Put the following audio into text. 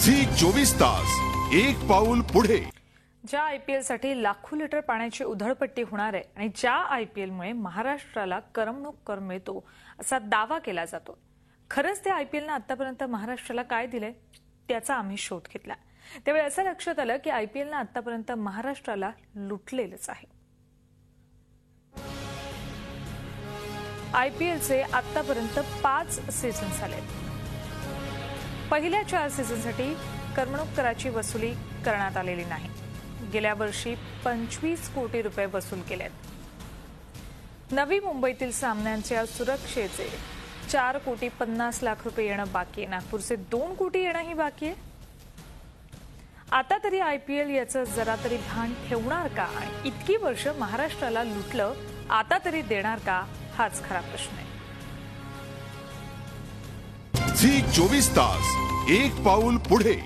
Zee 24 तास एक पाऊल पुढे। ज्या आयपीएल साठी लाखो लिटर पाण्याची उधळपट्टी होणार आहे आणि ज्या आयपीएल मुळे महाराष्ट्राला करमणूक कर मिळतो असा दावा केला जातो, खरंच त्या आयपीएलने आतापर्यंत महाराष्ट्राला काय दिले त्याचा आम्ही शोध घेतला। त्यावेळी असं लक्षात आलं की आयपीएलने आतापर्यंत महाराष्ट्राला लुटलेलंच आहे। आयपीएलचे आतापर्यंत 5 सीझन झाले। पहिल्या 4 सीझनसाठी करमणूक कराची वसुली करण्यात आलेली नाही। गेल्या वर्षी 25 कोटी रुपये वसूल केलेत। नवी मुंबईतील सामन्यांच्या सुरक्षेचे 4 कोटी 50 लाख रुपये येणं बाकी आहे। नागपूरचे 2 कोटी येणंही बाकी आहे। आता तरी आयपीएल याचं जरा तरी भान ठेवणार का? आणि इतकी वर्ष महाराष्ट्राला लुटलं, आता तरी देणार का? हाच खरा प्रश्न आहे। झी 24 तास एक पाऊल पुढे।